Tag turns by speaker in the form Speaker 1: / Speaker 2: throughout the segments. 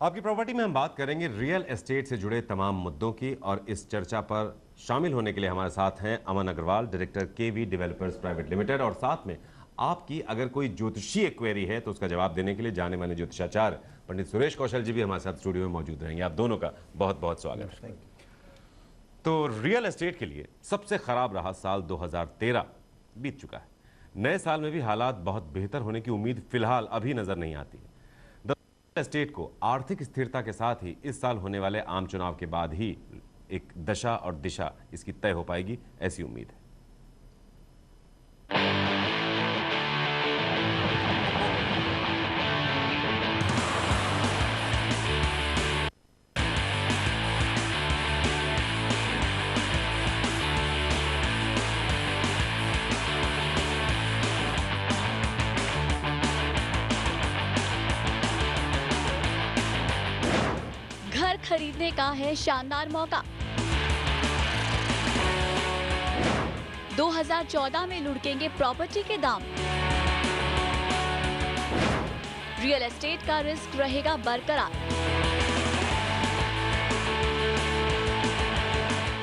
Speaker 1: आपकी प्रॉपर्टी में हम बात करेंगे रियल एस्टेट से जुड़े तमाम मुद्दों की, और इस चर्चा पर शामिल होने के लिए हमारे साथ हैं अमन अग्रवाल, डायरेक्टर केवी डेवलपर्स प्राइवेट लिमिटेड, और साथ में आपकी अगर कोई ज्योतिषीय क्वेरी है तो उसका जवाब देने के लिए जाने माने ज्योतिषाचार्य पंडित सुरेश कौशल जी भी हमारे साथ स्टूडियो में मौजूद रहेंगे। आप दोनों का बहुत बहुत स्वागत है। तो रियल एस्टेट के लिए सबसे खराब रहा साल 2013 बीत चुका है। नए साल में भी हालात बहुत बेहतर होने की उम्मीद फिलहाल अभी नजर नहीं आती है। रियल एस्टेट को आर्थिक स्थिरता के साथ ही इस साल होने वाले आम चुनाव के बाद ही एक दशा और दिशा इसकी तय हो पाएगी, ऐसी उम्मीद है।
Speaker 2: घर खरीदने का है शानदार मौका। 2014 में लुढ़केंगे प्रॉपर्टी के दाम। रियल एस्टेट का रिस्क रहेगा बरकरार।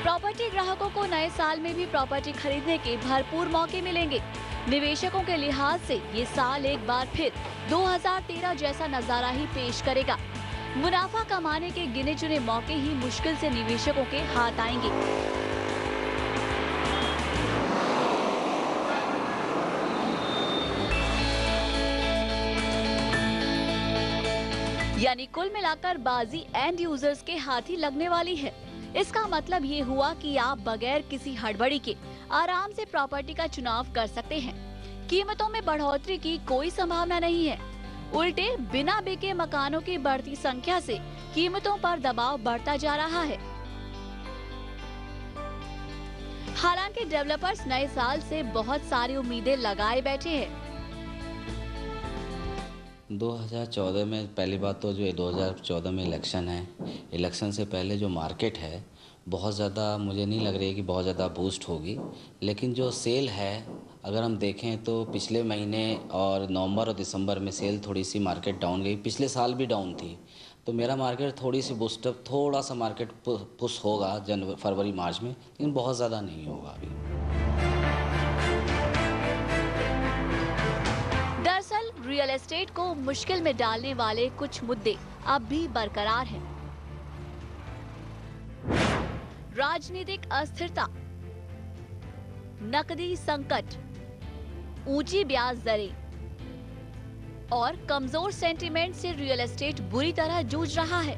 Speaker 2: प्रॉपर्टी ग्राहकों को नए साल में भी प्रॉपर्टी खरीदने के भरपूर मौके मिलेंगे। निवेशकों के लिहाज से ये साल एक बार फिर 2013 जैसा नजारा ही पेश करेगा। मुनाफा कमाने के गिने चुने मौके ही मुश्किल से निवेशकों के हाथ आएंगे। यानी कुल मिलाकर बाजी एंड यूजर्स के हाथ ही लगने वाली है। इसका मतलब ये हुआ कि आप बगैर किसी हड़बड़ी के आराम से प्रॉपर्टी का चुनाव कर सकते हैं। कीमतों में बढ़ोतरी की कोई संभावना नहीं है। उल्टे बिना बिके मकानों की बढ़ती संख्या से कीमतों पर दबाव बढ़ता जा रहा है। हालांकि डेवलपर्स नए साल से बहुत सारी उम्मीदें लगाए बैठे हैं।
Speaker 3: 2014 में पहली बात तो जो 2014 में इलेक्शन है, इलेक्शन से पहले जो मार्केट है बहुत ज़्यादा मुझे नहीं लग रही है कि बहुत ज़्यादा बूस्ट होगी। लेकिन जो सेल है अगर हम देखें तो पिछले महीने और नवंबर और दिसंबर में सेल थोड़ी सी मार्केट डाउन गई। पिछले साल भी डाउन थी, तो मेरा मार्केट थोड़ी सी बूस्टअप, थोड़ा सा मार्केट पुश होगा जनवरी फरवरी मार्च में, लेकिन बहुत ज़्यादा नहीं होगा अभी।
Speaker 2: दरअसल रियल एस्टेट को मुश्किल में डालने वाले कुछ मुद्दे अब भी बरकरार हैं। राजनीतिक अस्थिरता, नकदी संकट, ऊंची ब्याज दरें और कमजोर सेंटीमेंट से रियल एस्टेट बुरी तरह जूझ रहा है।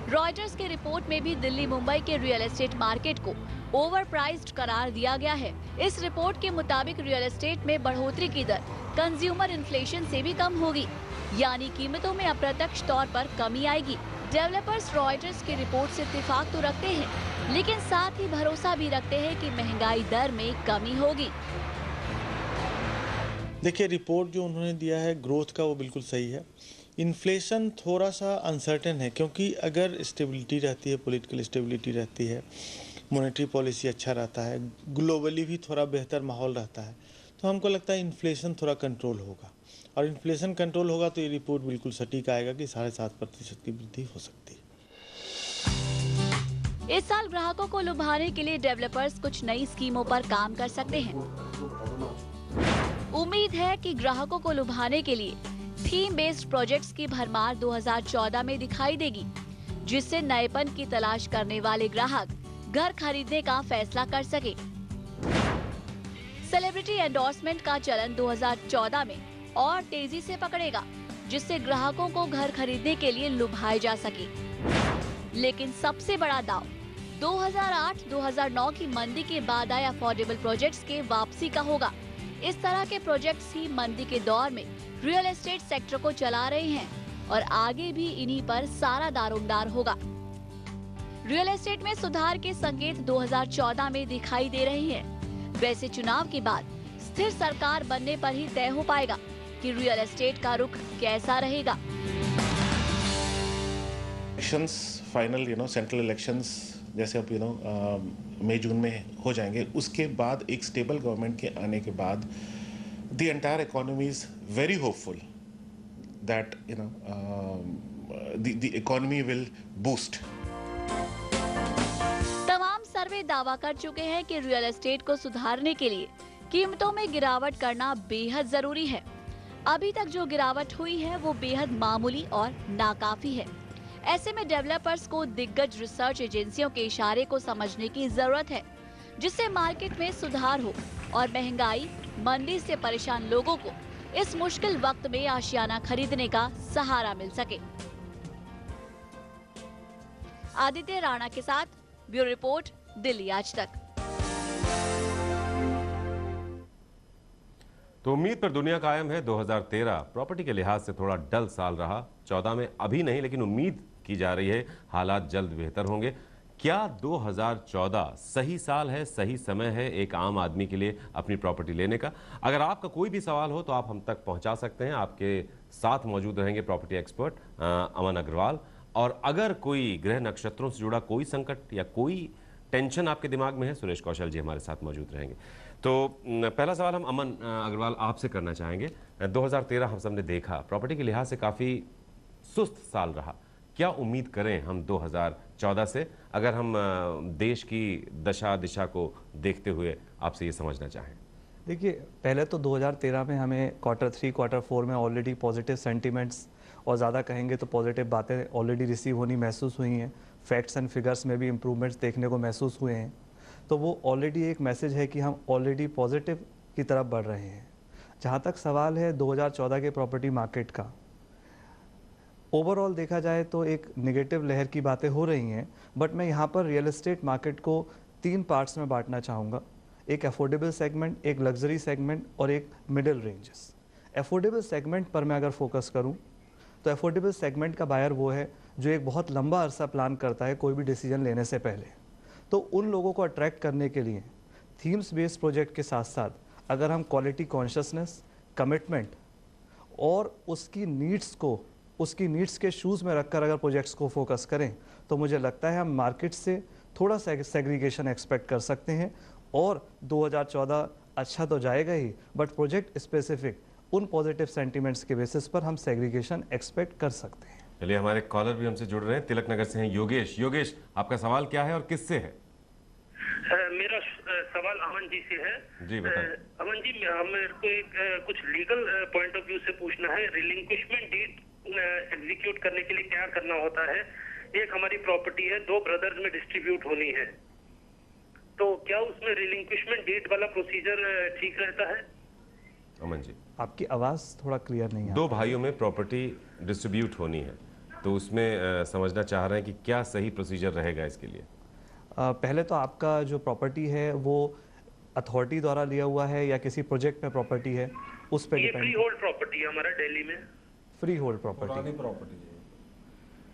Speaker 2: रॉयटर्स की रिपोर्ट में भी दिल्ली मुंबई के रियल एस्टेट मार्केट को ओवरप्राइस्ड करार दिया गया है। इस रिपोर्ट के मुताबिक रियल एस्टेट में बढ़ोतरी की दर कंज्यूमर इन्फ्लेशन से भी कम होगी, यानी कीमतों में अप्रत्यक्ष तौर पर कमी आएगी। डेवलपर्स रॉयटर्स की रिपोर्ट से इत्तेफाक तो रखते हैं, लेकिन साथ ही भरोसा भी रखते हैं कि महंगाई दर में कमी होगी।
Speaker 4: देखिए, रिपोर्ट जो उन्होंने दिया है ग्रोथ का वो बिल्कुल सही है। इन्फ्लेशन थोड़ा सा अनसर्टेन है, क्योंकि अगर स्टेबिलिटी रहती है, पॉलिटिकल स्टेबिलिटी रहती है, मॉनेटरी पॉलिसी अच्छा रहता है, ग्लोबली भी थोड़ा बेहतर माहौल रहता है, तो हमको लगता है इन्फ्लेशन थोड़ा कंट्रोल होगा। और इन्फ्लेशन कंट्रोल होगा तो ये रिपोर्ट बिल्कुल सटीक आएगा कि 7.5% की वृद्धि हो सकती है।
Speaker 2: इस साल ग्राहकों को लुभाने के लिए डेवलपर्स कुछ नई स्कीमों पर काम कर सकते हैं। उम्मीद है कि ग्राहकों को लुभाने के लिए थीम बेस्ड प्रोजेक्ट्स की भरमार 2014 में दिखाई देगी, जिससे नएपन की तलाश करने वाले ग्राहक घर खरीदने का फैसला कर सके। सेलिब्रिटी एंडोर्समेंट का चलन 2014 में और तेजी से पकड़ेगा, जिससे ग्राहकों को घर खरीदने के लिए लुभाए जा सके। लेकिन सबसे बड़ा दाव 2008-2009 की मंदी के बाद आए अफोर्डेबल प्रोजेक्ट्स के वापसी का होगा। इस तरह के प्रोजेक्ट्स ही मंदी के दौर में रियल एस्टेट सेक्टर को चला रहे हैं और आगे भी इन्हीं पर सारा दारोमदार होगा। रियल एस्टेट में सुधार के संकेत 2014 में दिखाई दे रहे हैं। वैसे चुनाव के बाद स्थिर सरकार बनने पर ही तय हो पाएगा कि रियल एस्टेट का रुख कैसा रहेगा।
Speaker 5: इलेक्शंस फाइनल सेंट्रल इलेक्शंस जैसे अब मई जून में हो जाएंगे, उसके बाद एक स्टेबल गवर्नमेंट के आने के बाद the entire economy is very hopeful that the economy will boost.
Speaker 2: तमाम सर्वे दावा कर चुके हैं कि रियल एस्टेट को सुधारने के लिए कीमतों में गिरावट करना बेहद जरूरी है। अभी तक जो गिरावट हुई है वो बेहद मामूली और नाकाफी है। ऐसे में डेवलपर्स को दिग्गज रिसर्च एजेंसियों के इशारे को समझने की जरूरत है, जिससे मार्केट में सुधार हो और महंगाई मंदी से परेशान लोगों को इस मुश्किल वक्त में आशियाना खरीदने का सहारा मिल सके। आदित्य राणा के साथ ब्यूरो रिपोर्ट, दिल्ली आज तक।
Speaker 1: तो उम्मीद पर दुनिया कायम है। 2013 प्रॉपर्टी के लिहाज से थोड़ा डल साल रहा। 14 में अभी नहीं, लेकिन उम्मीद की जा रही है हालात जल्द बेहतर होंगे। क्या 2014 सही साल है, सही समय है एक आम आदमी के लिए अपनी प्रॉपर्टी लेने का? अगर आपका कोई भी सवाल हो तो आप हम तक पहुंचा सकते हैं। आपके साथ मौजूद रहेंगे प्रॉपर्टी एक्सपर्ट अमन अग्रवाल। और अगर कोई ग्रह नक्षत्रों से जुड़ा कोई संकट या कोई टेंशन आपके दिमाग में है, सुरेश कौशल जी हमारे साथ मौजूद रहेंगे। तो पहला सवाल हम अमन अग्रवाल आपसे करना चाहेंगे। 2013 हम सबने देखा प्रॉपर्टी के लिहाज से काफ़ी सुस्त साल रहा। क्या उम्मीद करें हम 2014 से, अगर हम देश की दशा दिशा को देखते हुए आपसे ये समझना चाहें?
Speaker 6: देखिए, पहले तो 2013 में हमें क्वार्टर 3 क्वार्टर 4 में ऑलरेडी पॉजिटिव सेंटीमेंट्स और ज़्यादा कहेंगे तो पॉजिटिव बातें ऑलरेडी रिसीव होनी महसूस हुई हैं। फैक्ट्स एंड फिगर्स में भी इम्प्रूवमेंट्स देखने को महसूस हुए हैं। तो वो ऑलरेडी एक मैसेज है कि हम ऑलरेडी पॉजिटिव की तरफ बढ़ रहे हैं। जहाँ तक सवाल है 2014 के प्रॉपर्टी मार्केट का, ओवरऑल देखा जाए तो एक नेगेटिव लहर की बातें हो रही हैं। बट मैं यहाँ पर रियल एस्टेट मार्केट को 3 पार्ट्स में बांटना चाहूँगा। एक अफोर्डेबल सेगमेंट, एक लग्जरी सेगमेंट और एक मिडिल रेंजेस। अफोर्डेबल सेगमेंट पर मैं अगर फोकस करूँ तो अफोर्डेबल सेगमेंट का बायर वो है जो एक बहुत लंबा अरसा प्लान करता है कोई भी डिसीजन लेने से पहले। तो उन लोगों को अट्रैक्ट करने के लिए थीम्स बेस्ड प्रोजेक्ट के साथ साथ अगर हम क्वालिटी कॉन्शियसनेस, कमिटमेंट और उसकी नीड्स के शूज़ में रखकर अगर प्रोजेक्ट्स को फोकस करें तो मुझे लगता है हम मार्केट से थोड़ा सा सेग्रीगेशन एक्सपेक्ट कर सकते हैं। और 2014 अच्छा तो जाएगा ही, बट प्रोजेक्ट स्पेसिफिक उन पॉजिटिव सेंटीमेंट्स के बेसिस पर हम सेग्रीगेशन एक्सपेक्ट कर सकते हैं।
Speaker 1: चलिए, हमारे कॉलर भी हमसे जुड़ रहे हैं। तिलक नगर से हैं योगेश। योगेश, आपका सवाल क्या है और किससे है?
Speaker 7: मेरा सवाल अमन जी से है।
Speaker 1: जी बताएं।
Speaker 7: अमन जी, मेरे को एक कुछ लीगल पॉइंट ऑफ व्यू से पूछना है। रिलिंक्विशमेंट डीड एग्जीक्यूट करने के लिए क्या करना होता है? एक हमारी प्रॉपर्टी है, 2 ब्रदर्स में डिस्ट्रीब्यूट होनी है, तो क्या उसमें रिलिंक्विशमेंट डीड वाला प्रोसीजर ठीक रहता है?
Speaker 1: अमन जी,
Speaker 6: आपकी आवाज़ थोड़ा क्लियर नहीं है।
Speaker 1: 2 भाइयों में प्रॉपर्टी डिस्ट्रीब्यूट होनी है, तो उसमें समझना चाह रहे हैं कि क्या सही प्रोसीजर रहेगा इसके लिए?
Speaker 6: पहले तो आपका जो प्रॉपर्टी है वो अथॉरिटी द्वारा लिया हुआ है या किसी प्रोजेक्ट में प्रॉपर्टी है, उस पर
Speaker 7: ये
Speaker 6: डिपेंड।
Speaker 7: फ्री होल्ड प्रॉपर्टी है हमारा दिल्ली में।
Speaker 6: Free hold property.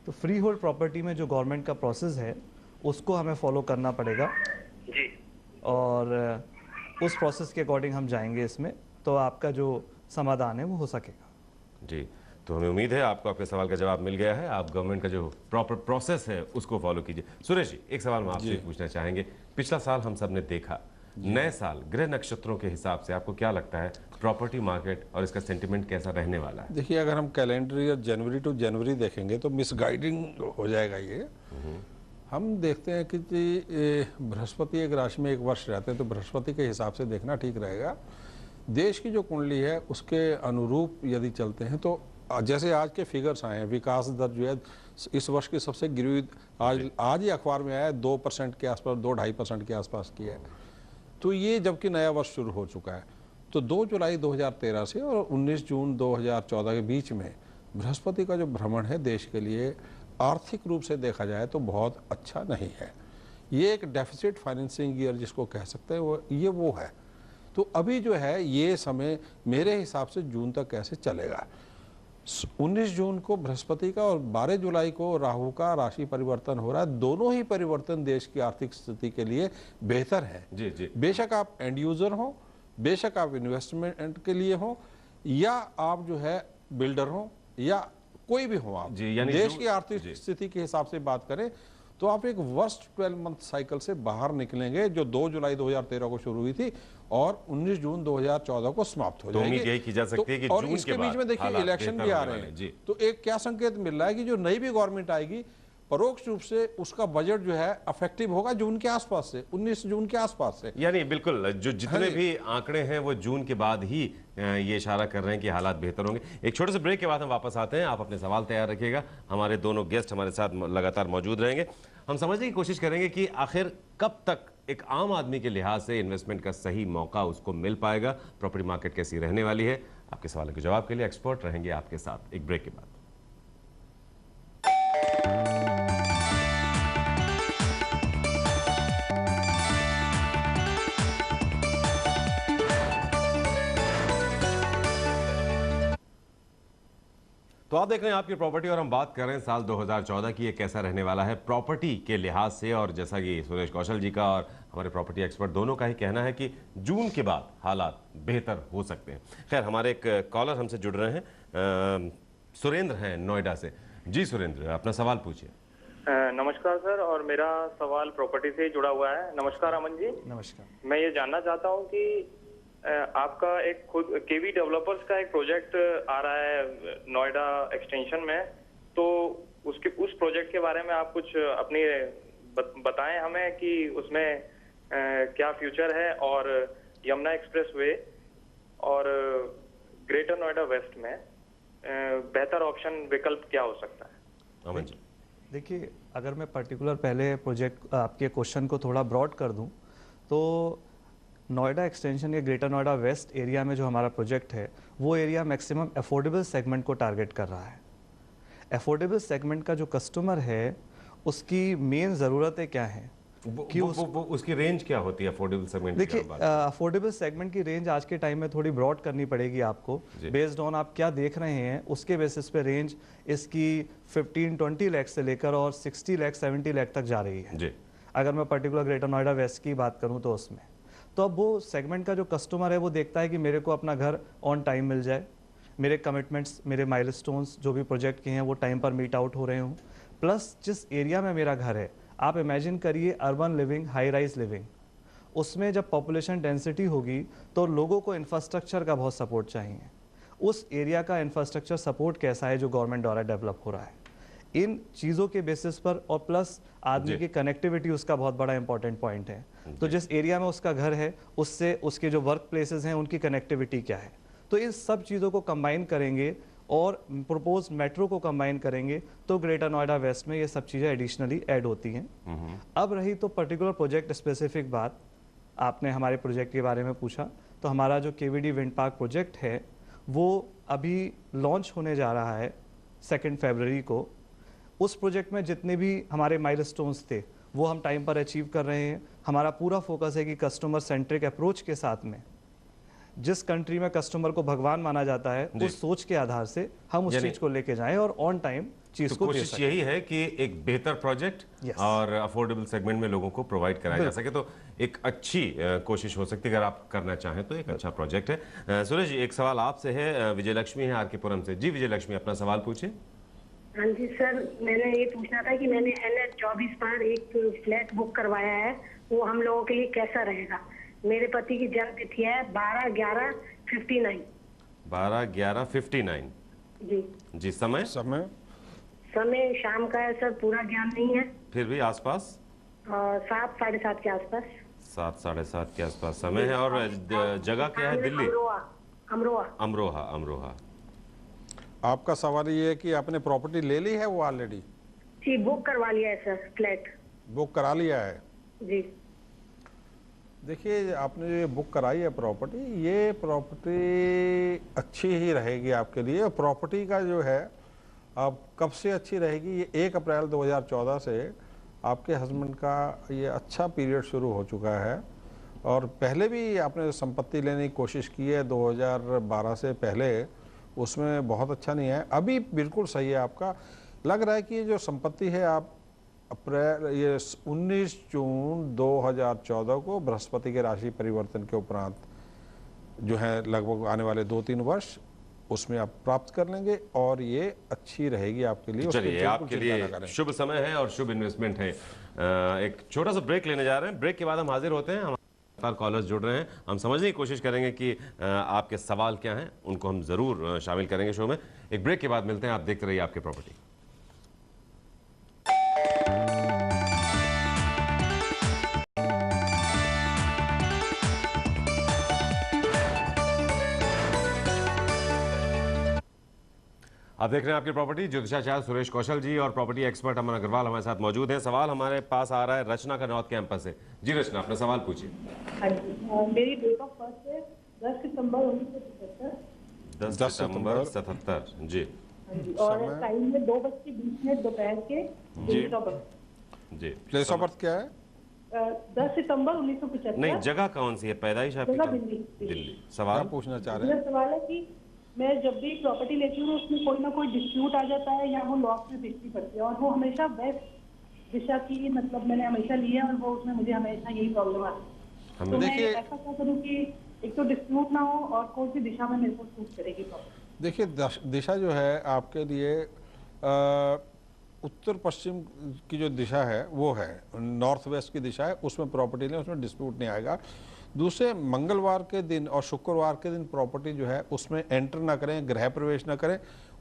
Speaker 6: तो फ्री होल्ड प्रॉपर्टी में जो गवर्नमेंट का प्रोसेस है उसको हमें फॉलो करना पड़ेगा
Speaker 7: जी,
Speaker 6: और उस प्रोसेस के अकॉर्डिंग हम जाएंगे इसमें, तो आपका जो समाधान है वो हो सकेगा।
Speaker 1: जी, तो हमें उम्मीद है आपको आपके सवाल का जवाब मिल गया है। आप गवर्नमेंट का जो प्रॉपर प्रोसेस है उसको फॉलो कीजिए। सुरेश जी, एक सवाल हम आपसे पूछना चाहेंगे। पिछला साल हम सब ने देखा, नए साल ग्रह नक्षत्रों के हिसाब से आपको क्या लगता है प्रॉपर्टी मार्केट और इसका सेंटिमेंट कैसा रहने वाला है?
Speaker 8: देखिए, अगर हम कैलेंडर ईयर जनवरी टू जनवरी देखेंगे तो मिसगाइडिंग हो जाएगा ये। हम देखते हैं कि बृहस्पति एक राशि में एक वर्ष रहते हैं, तो बृहस्पति के हिसाब से देखना ठीक रहेगा। देश की जो कुंडली है उसके अनुरूप यदि चलते हैं तो जैसे आज के फिगर्स आए हैं, विकास दर जो है इस वर्ष की सबसे गिरी हुई आज ही अखबार में आया है, 2% के आसपास, 2-2.5% के आसपास की है। तो ये जबकि नया वर्ष शुरू हो चुका है, तो 2 जुलाई 2013 से और 19 जून 2014 के बीच में बृहस्पति का जो भ्रमण है देश के लिए आर्थिक रूप से देखा जाए तो बहुत अच्छा नहीं है। ये एक डेफिसिट फाइनेंसिंग ईयर जिसको कह सकते हैं वो है। तो अभी जो है ये समय मेरे हिसाब से जून तक कैसे चलेगा। 19 जून को बृहस्पति का और 12 जुलाई को राहु का राशि परिवर्तन हो रहा है। दोनों ही परिवर्तन देश की आर्थिक स्थिति के लिए बेहतर है।
Speaker 1: जी जी,
Speaker 8: बेशक आप एंड यूजर हो, बेशक आप इन्वेस्टमेंट के लिए हो, या आप जो है बिल्डर हो, या कोई भी हो आप,
Speaker 1: जी, यानी
Speaker 8: देश की आर्थिक स्थिति के हिसाब से बात करें तो आप एक वर्स्ट 12 मंथ साइकिल से बाहर निकलेंगे जो 2 जुलाई 2013 को शुरू हुई थी और 19 जून 2014 को समाप्त हो
Speaker 1: तो
Speaker 8: जाएगी।
Speaker 1: उम्मीद यही की जा सकती है कि
Speaker 8: और
Speaker 1: जून
Speaker 8: इसके
Speaker 1: के
Speaker 8: बीच
Speaker 1: बाद
Speaker 8: में देखिए
Speaker 1: हालात
Speaker 8: इलेक्शन
Speaker 1: बेहतर
Speaker 8: भी आ
Speaker 1: होने
Speaker 8: रहे
Speaker 1: वाले हैं। जी।
Speaker 8: हैं, तो एक क्या संकेत मिल रहा है कि जो नई भी गवर्नमेंट आएगी परोक्ष रूप से उसका बजट जो है अफेक्टिव होगा जून के आसपास से, 19 जून के आसपास से।
Speaker 1: यानी बिल्कुल जो जितने भी आंकड़े हैं वो जून के बाद ही ये इशारा कर रहे हैं कि हालात बेहतर होंगे। एक छोटे से ब्रेक के बाद हम वापस आते हैं, आप अपने सवाल तैयार रखिएगा, हमारे दोनों गेस्ट हमारे साथ लगातार मौजूद रहेंगे। हम समझने की कोशिश करेंगे कि आखिर कब तक एक आम आदमी के लिहाज से इन्वेस्टमेंट का सही मौका उसको मिल पाएगा, प्रॉपर्टी मार्केट कैसी रहने वाली है। आपके सवालों के जवाब के लिए एक्सपर्ट रहेंगे आपके साथ एक ब्रेक के बाद। तो आप देख रहे हैं आपकी प्रॉपर्टी और हम बात कर रहे हैं साल 2014 की, ये कैसा रहने वाला है प्रॉपर्टी के लिहाज से। और जैसा कि सुरेश कौशल जी का और हमारे प्रॉपर्टी एक्सपर्ट दोनों का ही कहना है कि जून के बाद हालात बेहतर हो सकते हैं। खैर, हमारे एक कॉलर हमसे जुड़ रहे हैं, सुरेंद्र हैं नोएडा से। जी सुरेंद्र, अपना सवाल पूछिए।
Speaker 9: नमस्कार सर, और मेरा सवाल प्रॉपर्टी से जुड़ा हुआ है। नमस्कार अमन जी।
Speaker 6: नमस्कार।
Speaker 9: मैं ये जानना चाहता हूँ कि आपका एक खुद केवी डेवलपर्स का एक प्रोजेक्ट आ रहा है नोएडा एक्सटेंशन में, तो उस प्रोजेक्ट के बारे में आप कुछ अपनी बताएं हमें कि उसमें क्या फ्यूचर है, और यमुना एक्सप्रेसवे और ग्रेटर नोएडा वेस्ट में बेहतर ऑप्शन विकल्प क्या हो सकता है।
Speaker 1: अमन जी
Speaker 6: देखिए, अगर मैं पर्टिकुलर पहले प्रोजेक्ट आपके क्वेश्चन को थोड़ा ब्रॉड कर दूं, तो नोएडा एक्सटेंशन या ग्रेटर नोएडा वेस्ट एरिया में जो हमारा प्रोजेक्ट है वो एरिया मैक्सिमम अफोर्डेबल सेगमेंट को टारगेट कर रहा है। अफोर्डेबल सेगमेंट का जो कस्टमर है उसकी मेन ज़रूरतें क्या हैं कि
Speaker 1: उसकी रेंज क्या होती है अफोर्डेबल सेगमेंट?
Speaker 6: देखिए, अफोर्डेबल सेगमेंट की रेंज आज के टाइम में थोड़ी ब्रॉड करनी पड़ेगी आपको, बेस्ड ऑन आप क्या देख रहे हैं उसके बेसिस पे रेंज इसकी 15-20 लाख से लेकर और 60 लाख 70 लाख तक जा रही है
Speaker 1: जी।
Speaker 6: अगर मैं पर्टिकुलर ग्रेटर नोएडा वेस्ट की बात करूं तो उसमें तो अब वो सेगमेंट का जो कस्टमर है वो देखता है कि मेरे को अपना घर ऑन टाइम मिल जाए, मेरे कमिटमेंट्स, मेरे माइलस्टोन्स जो भी प्रोजेक्ट के हैं वो टाइम पर मीट आउट हो रहे हों, प्लस जिस एरिया में मेरा घर है, आप इमेजिन करिए urban living, high rise living, उसमें जब पॉपुलेशन डेंसिटी होगी तो लोगों को इंफ्रास्ट्रक्चर का बहुत सपोर्ट चाहिए। उस एरिया का इंफ्रास्ट्रक्चर सपोर्ट कैसा है जो गवर्नमेंट द्वारा डेवलप हो रहा है, इन चीज़ों के बेसिस पर, और प्लस आदमी की कनेक्टिविटी उसका बहुत बड़ा इंपॉर्टेंट पॉइंट है। तो जिस एरिया में उसका घर है उससे उसके जो वर्क प्लेसेस हैं उनकी कनेक्टिविटी क्या है, तो इन सब चीज़ों को कंबाइन करेंगे और प्रपोज मेट्रो को कंबाइन करेंगे तो ग्रेटर नोएडा वेस्ट में ये सब चीज़ें एडिशनली ऐड होती हैं। अब रही तो पर्टिकुलर प्रोजेक्ट स्पेसिफिक बात, आपने हमारे प्रोजेक्ट के बारे में पूछा, तो हमारा जो केवीडी विंड पार्क प्रोजेक्ट है वो अभी लॉन्च होने जा रहा है 2 फरवरी को। उस प्रोजेक्ट में जितने भी हमारे माइलस्टोन्स थे वो हम टाइम पर अचीव कर रहे हैं। हमारा पूरा फोकस है कि कस्टमर सेंट्रिक अप्रोच के साथ में, जिस कंट्री में कस्टमर को भगवान माना जाता है उस सोच के आधार से हम उस चीज को लेके जाएं और ऑन टाइम चीज को
Speaker 1: कोशिश यही है कि एक बेहतर प्रोजेक्ट और अफोर्डेबल सेगमेंट में लोगों को प्रोवाइड कराया जा सके, तो एक अच्छी कोशिश हो सकती है अगर आप करना चाहें तो एक अच्छा प्रोजेक्ट है। सुरेश जी, एक सवाल आपसे है, विजय लक्ष्मी है आरकेपुरम से। जी विजय लक्ष्मी, अपना सवाल पूछिए।
Speaker 10: हाँ जी सर, मैंने ये पूछना था कि मैंने NH-24 पर एक फ्लैट बुक करवाया है, वो हम लोगों के लिए कैसा रहेगा। मेरे पति की जन्म तिथि है 12/11/59।
Speaker 1: 12/11/59
Speaker 10: जी
Speaker 1: जी। समय
Speaker 10: शाम का है सर, पूरा ज्ञान नहीं है,
Speaker 1: फिर भी आसपास
Speaker 10: 7 साढ़े 7 के आसपास।
Speaker 1: 7 साढ़े 7 के आसपास समय है। और जगह क्या है? दिल्ली, अमरोहा।
Speaker 8: आपका सवाल ये है कि आपने प्रॉपर्टी ले ली है वो ऑलरेडी?
Speaker 10: जी, बुक करवा लिया है सर, फ्लैट
Speaker 8: बुक करा लिया है
Speaker 10: जी।
Speaker 8: देखिए, आपने ये बुक कराई है प्रॉपर्टी, ये प्रॉपर्टी अच्छी ही रहेगी आपके लिए। प्रॉपर्टी का जो है अब कब से अच्छी रहेगी, ये 1 अप्रैल 2014 से आपके हस्बैंड का ये अच्छा पीरियड शुरू हो चुका है। और पहले भी आपने संपत्ति लेने की कोशिश की है 2012 से पहले, उसमें बहुत अच्छा नहीं है। अभी बिल्कुल सही है आपका। लग रहा है कि ये जो संपत्ति है आप ये 19 जून 2014 को बृहस्पति के राशि परिवर्तन के उपरांत जो है लगभग आने वाले 2-3 वर्ष उसमें आप प्राप्त कर लेंगे और ये अच्छी रहेगी आपके लिए।
Speaker 1: चलिए,
Speaker 8: बिल्कुल
Speaker 1: आपके
Speaker 8: चिंता
Speaker 1: लिए
Speaker 8: ना करें।
Speaker 1: शुभ समय है और शुभ इन्वेस्टमेंट है। एक छोटा सा ब्रेक लेने जा रहे हैं। ब्रेक के बाद हम हाजिर होते हैं। हमारे कॉलर्स जुड़ रहे हैं, हम समझने की कोशिश करेंगे कि आपके सवाल क्या हैं, उनको हम जरूर शामिल करेंगे शो में। एक ब्रेक के बाद मिलते हैं। आप देखते रहिए आपके प्रॉपर्टी। आप देख रहे हैं आपकी प्रॉपर्टी। ज्योतिषाचार्य सुरेश कौशल जी और प्रॉपर्टी एक्सपर्ट अमन अग्रवाल हमारे साथ मौजूद हैं। सवाल हमारे पास आ रहा है रचना का नॉर्थ कैंपस से। जी रचना, अपना सवाल पूछिए।
Speaker 11: हाँ जी, मेरी डेट ऑफ बर्थ है 10 सितंबर 1977।
Speaker 1: 10 सितंबर 77। जी
Speaker 11: और टाइम में 2:20 दोपहर के। Date of birth
Speaker 1: ji.
Speaker 8: Place of birth क्या है?
Speaker 11: 10 सितंबर 1975।
Speaker 1: नहीं, जगह कौन सी है? पैदाइश आपकी?
Speaker 11: जगह दिल्ली।
Speaker 1: दिल्ली। सवाल
Speaker 8: पूछना चाह रहे हैं?
Speaker 11: मेरा सवाल है कि मैं जब भी प्रॉपर्टी लेती हूँ उसमें कोई ना कोई डिस्प्यूट आ जाता है या वो लॉस में बेचनी पड़ती है, और वो हमेशा वेस्ट दिशा की, मतलब मैंने हमेशा लिया और वो उसमें मुझे हमेशा यही प्रॉब्लम आती है। तो मैं ऐसा क्या करूँ कि एक तो डिस्प्यूट ना हो और कौन सी दिशा में मेरे को सूट करेगी प्रॉपर्टी?
Speaker 8: देखिए, दिशा जो है आपके लिए उत्तर पश्चिम की जो दिशा है वो है, नॉर्थ वेस्ट की दिशा है, उसमें प्रॉपर्टी लें, उसमें डिस्प्यूट नहीं आएगा। दूसरे, मंगलवार के दिन और शुक्रवार के दिन प्रॉपर्टी जो है उसमें एंटर ना करें, गृह प्रवेश ना करें,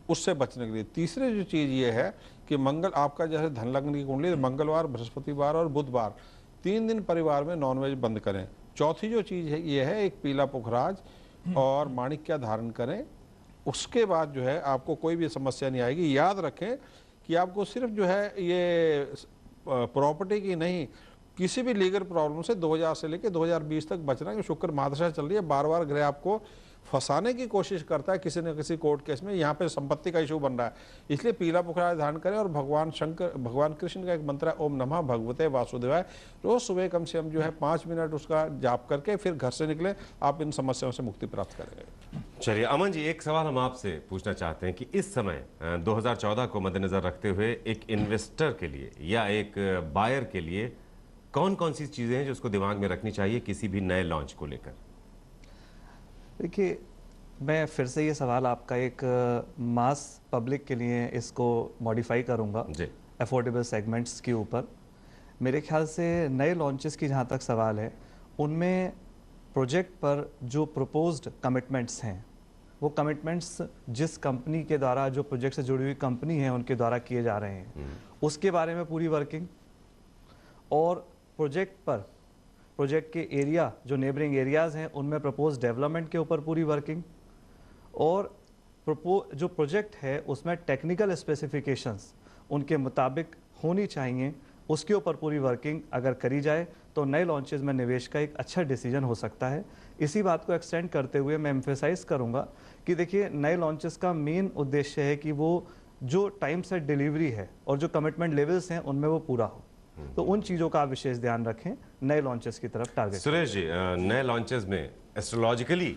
Speaker 8: उससे बचने के लिए। तीसरी जो चीज़ ये है कि मंगल आपका जैसे धन लग्न की कुंडली, मंगलवार, बृहस्पतिवार और बुधवार 3 दिन परिवार में नॉनवेज बंद करें। चौथी जो चीज़ है ये है एक पीला पुखराज और माणिक्य धारण करें। उसके बाद जो है आपको कोई भी समस्या नहीं आएगी। याद रखें कि आपको सिर्फ जो है ये प्रॉपर्टी की नहीं, किसी भी लीगल प्रॉब्लम से 2000 से लेकर 2020 तक बचना है। शुक्र महादशा चल रही है, बार बार ग्रह आपको फंसाने की कोशिश करता है किसी न किसी कोर्ट केस में। यहाँ पे संपत्ति का इशू बन रहा है, इसलिए पीला पुखराज धारण करें। और भगवान कृष्ण का एक मंत्र है, ओम नमः भगवते वासुदेवाय। रोज सुबह कम से कम जो है 5 मिनट उसका जाप करके फिर घर से निकले, आप इन समस्याओं से मुक्ति प्राप्त करेंगे।
Speaker 1: चलिए अमन जी, एक सवाल हम आपसे पूछना चाहते हैं कि इस समय 2014 को मद्देनजर रखते हुए एक इन्वेस्टर के लिए या एक बायर के लिए कौन कौन सी चीजें हैं जो उसको दिमाग में रखनी चाहिए किसी भी नए लॉन्च को लेकर?
Speaker 6: देखिए, मैं फिर से ये सवाल आपका एक मास पब्लिक के लिए इसको मॉडिफाई करूंगा अफोर्डेबल सेगमेंट्स के ऊपर। मेरे ख्याल से नए लॉन्चेस की जहाँ तक सवाल है, उनमें प्रोजेक्ट पर जो प्रपोज्ड कमिटमेंट्स हैं, वो कमिटमेंट्स जिस कंपनी के द्वारा, जो प्रोजेक्ट से जुड़ी हुई कंपनी है उनके द्वारा किए जा रहे हैं, उसके बारे में पूरी वर्किंग, और प्रोजेक्ट पर प्रोजेक्ट के एरिया जो नेबरिंग एरियाज़ हैं उनमें प्रपोज डेवलपमेंट के ऊपर पूरी वर्किंग, और जो प्रोजेक्ट है उसमें टेक्निकल स्पेसिफिकेशंस उनके मुताबिक होनी चाहिए, उसके ऊपर पूरी वर्किंग अगर करी जाए तो नए लॉन्चेस में निवेश का एक अच्छा डिसीजन हो सकता है। इसी बात को एक्सटेंड करते हुए मैं एम्फेसाइज करूंगा कि देखिए, नए लॉन्चेस का मेन उद्देश्य है कि वो जो टाइम से डिलीवरी है और जो कमिटमेंट लेवल्स हैं उनमें वो पूरा हो। तो उन चीज़ों का आप विशेष ध्यान रखें नए लॉन्चेस की तरफ टारगेट।
Speaker 1: सुरेश जी, नए लॉन्चेस में एस्ट्रोलॉजिकली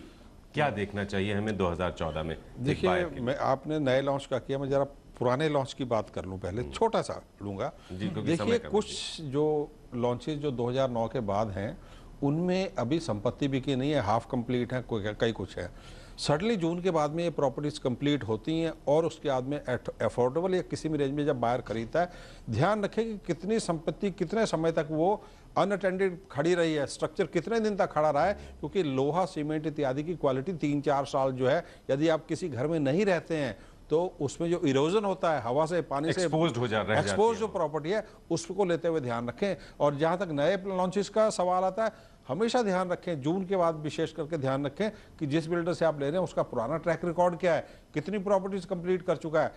Speaker 1: क्या देखना चाहिए हमें 2014 में?
Speaker 8: देखिए, मैं आपने नए लॉन्च का किया, मैं जरा पुराने लॉन्च की बात कर लूं पहले, छोटा सा लूंगा। देखिए, कुछ जो लॉन्चेस जो 2009 के बाद हैं उनमें अभी संपत्ति बिकी नहीं है, हाफ कंप्लीट है, कई कुछ है। सडनली जून के बाद में ये प्रॉपर्टीज कंप्लीट होती हैं और उसके बाद में अफोर्डेबल या किसी भी रेंज में जब बायर खरीदता है, ध्यान रखें कि कितनी संपत्ति कितने समय तक वो अनअटेंडेड खड़ी रही है, स्ट्रक्चर कितने दिन तक खड़ा रहा है, क्योंकि लोहा, सीमेंट इत्यादि की क्वालिटी 3-4 साल जो है, यदि आप किसी घर में नहीं रहते हैं तो उसमें जो इरोजन होता है, हवा से, पानी से
Speaker 1: एक्सपोज्ड हो जाता है,
Speaker 8: एक्सपोज जो प्रॉपर्टी है उसको लेते हुए ध्यान रखें। और जहां तक नए लॉन्चेस का सवाल आता है, हमेशा ध्यान रखें, जून के बाद विशेष करके ध्यान रखें कि जिस बिल्डर से आप ले रहे हैं उसका पुराना ट्रैक रिकॉर्ड क्या है, कितनी प्रॉपर्टीज कंप्लीट कर चुका है,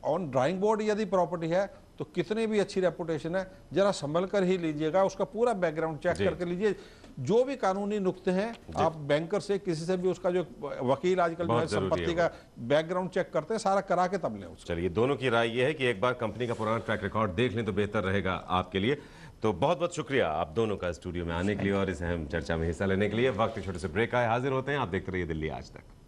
Speaker 8: ऑन ड्राइंग बोर्ड यदि प्रॉपर्टी है तो कितनी भी अच्छी रेपुटेशन है, जरा संभल कर ही लीजिएगा, उसका पूरा बैकग्राउंड चेक करके लीजिए। जो भी कानूनी नुक्ते हैं आप बैंकर से, किसी से भी, उसका जो वकील आजकल जो है संपत्ति का बैकग्राउंड चेक करते हैं, सारा करा के तब लें उसको।
Speaker 1: चलिए, दोनों की राय ये है कि एक बार कंपनी का पुराना ट्रैक रिकॉर्ड देख लें तो बेहतर रहेगा आपके लिए। तो बहुत बहुत शुक्रिया आप दोनों का स्टूडियो में आने के लिए और इस अहम चर्चा में हिस्सा लेने के लिए। वक्त छोटे से ब्रेक आए, हाजिर होते हैं, आप देखते रहिए दिल्ली आज तक।